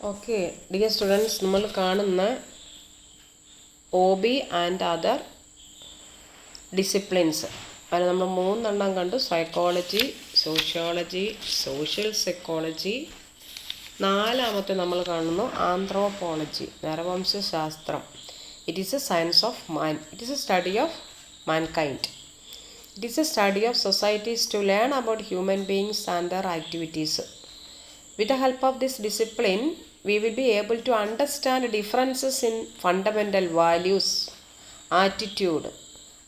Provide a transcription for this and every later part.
Okay dear students, നമ്മൾ കാണുന്ന OB and other disciplines അതിൽ നമ്മൾ 3 കണ്ടു. Psychology, sociology, social psychology. 4ാമത്തെ നമ്മൾ കാണുന്നു ആന്ത്രോപോളജി, നരവംശാസ്ത്രം. It is a science of man. It is a study of mankind. It is a study of societies to learn about human beings and their activities. With the help of this discipline, we will be able to understand differences in fundamental values, attitude,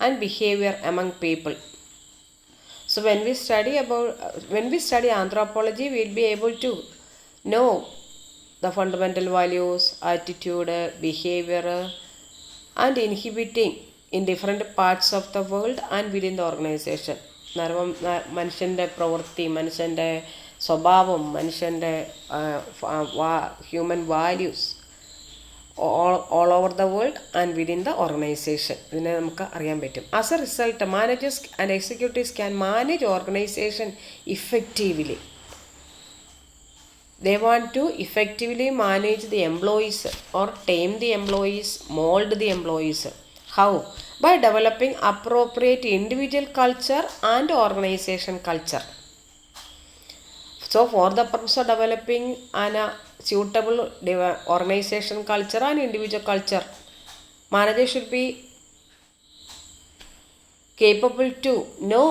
and behavior among people. So when we study anthropology, we will be able to know the fundamental values, attitude, behavior, and inhibiting in different parts of the world and within the organization. മനുഷ്യൻ്റെ പ്രവൃത്തി, മനുഷ്യൻ്റെ സ്വഭാവം, മനുഷ്യൻ്റെ human values all over the world and within the organisation. ഇതിനെ നമുക്ക് അറിയാൻ പറ്റും. As A result, managers and executives can manage organisation effectively. They want to effectively manage the employees or tame the employees, mold the employees. How? By developing appropriate individual culture and organization culture. So for the purpose of developing a suitable organization culture and individual culture, managers should be capable to know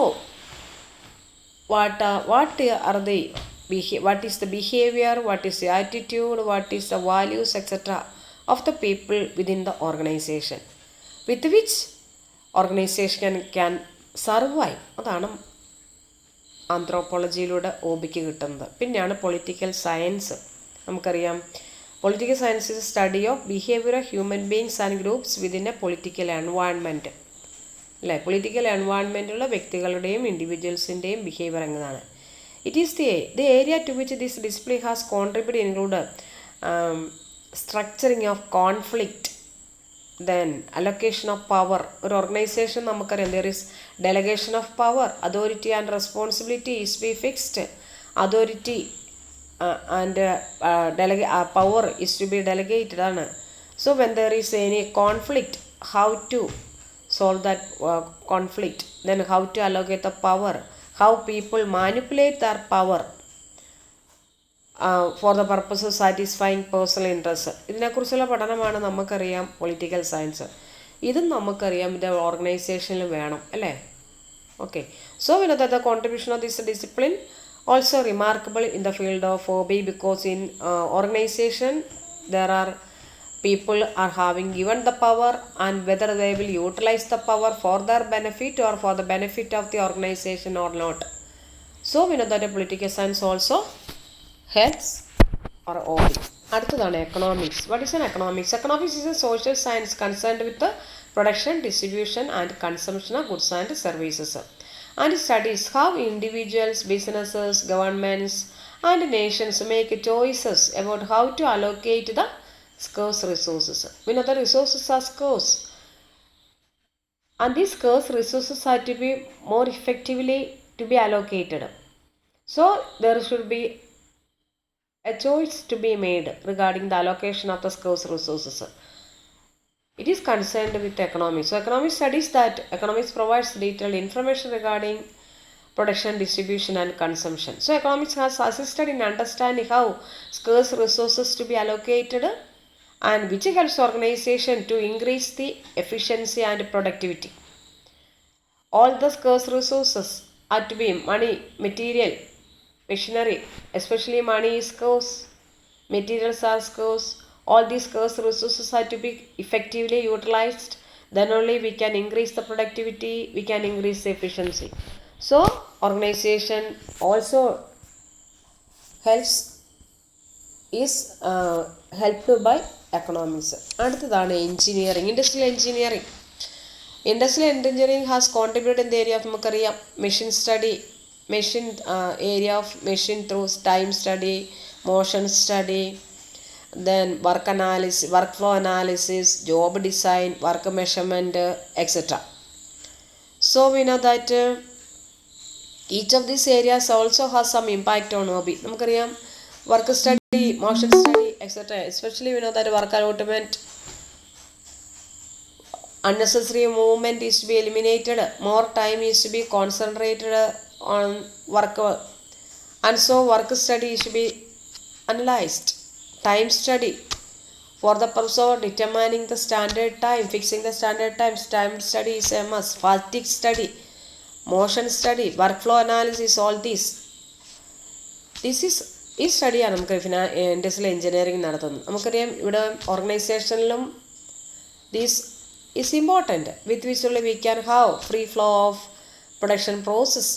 what is the behavior, what is the attitude, what is the values, etc. of the people within the organization, with which organization can survive. അതാണ് ആന്ത്രോപോളജിയിലൂടെ OBക്ക് കിട്ടുന്നത്. പിന്നെയാണ് political science. നമുക്കറിയാം, political science is study of behaviour of human beings and groups within A political environment. അല്ലേ, political എൻവയോൺമെൻറ്റിലുള്ള വ്യക്തികളുടെയും ഇൻഡിവിജ്വൽസിൻ്റെയും behaviour എന്നതാണ്. It is the area to which this discipline has contributed include structuring of conflict, then allocation of power. ഒരു organisation നമുക്കറിയാം, there is delegation of power, authority and responsibility is be fixed. Authority and power is to be delegated ആണ്. So when there is any conflict, how to solve that conflict, then how to allocate the power, how people manipulate their power for the purpose of satisfying personal interests. ഇതിനെക്കുറിച്ചുള്ള പഠനമാണ് നമുക്കറിയാം political science. ഇതും നമുക്കറിയാം ഇത് ഓർഗനൈസേഷനിൽ വേണം, അല്ലേ? Okay, so we know that the contribution of this discipline also remarkable in the field of OB, because in organization there are people are having given the power, and whether they will utilize the power for their benefit or for the benefit of the organization or not. So we know that a political science also helps or OB. അടുത്തതാണ് economics. What is an economics? Economics is a social science concerned with the production, distribution and consumption of goods and services, and it studies how individuals, businesses, governments and nations make choices about how to allocate the scarce resources. We know the resources are scarce, and these scarce resources are to be more effectively to be allocated. So there should be a choice to be made regarding the allocation of the scarce resources. It is concerned with economics. So economics studies that. Economics provides detailed information regarding production, distribution and consumption. So economics has assisted in understanding how scarce resources to be allocated, and which helps organization to increase the efficiency and productivity. All the scarce resources are to be money, material, machinery. Especially money is scarce, materials are scarce. All these scarce resources are to be effectively utilized. Then only we can increase the productivity, we can increase the efficiency. So organization also helped by economics. അടുത്തതാണ് engineering, industrial engineering. Industrial engineering has contributed in the area of, നമുക്കറിയാം, machine study, area of machine through time study, motion study, then work analysis, workflow analysis, job design, work measurement, etc. So we know that each of these areas also has some impact on OB. നമുക്കറിയാം, work study motion study, etc. Especially we know that work allotment, unnecessary movement is to be eliminated, more time is to be concentrated on work, and so work study is to be analyzed. Time study for the purpose of determining the standard time, fixing the standard times. Time study is a must. Fatigue study, motion study, workflow analysis, all these. ഈ സ്റ്റഡിയാണ് നമുക്ക് industrial engineering നടത്തുന്നത്. നമുക്കറിയാം ഇവിടെ ഓർഗനൈസേഷനിലും these is important, with which only we can have free flow of production process,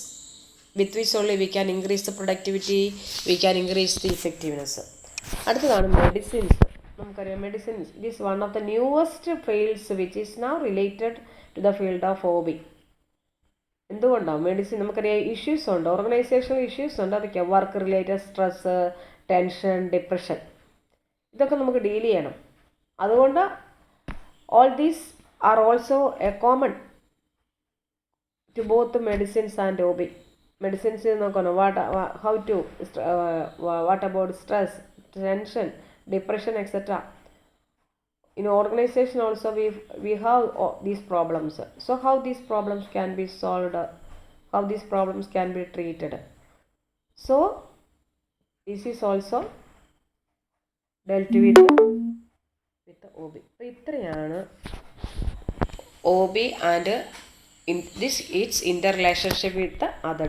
with which only we can increase the productivity, we can increase the effectiveness. അടുത്തതാണ് medicines. നമുക്കറിയാം medicines it is one of the newest fields which is now related to the field of OB. എന്തുകൊണ്ടാണ് medicine? നമുക്കറിയാം issues ഉണ്ട്, organisational issues ഉണ്ട്. അതൊക്കെയാണ് work related stress, tension, depression, ഇതൊക്കെ നമുക്ക് deal ചെയ്യണം. അതുകൊണ്ട് all these are also a common to both medicines and OB. Medicines നോക്കണം, how to what about stress, tension, depression, etc. In organization also we have these problems. So how these problems can be solved, how these problems can be treated, so this is also dealt with the OB. So ഇത്രയാണ് OB and in this its interrelationship with the other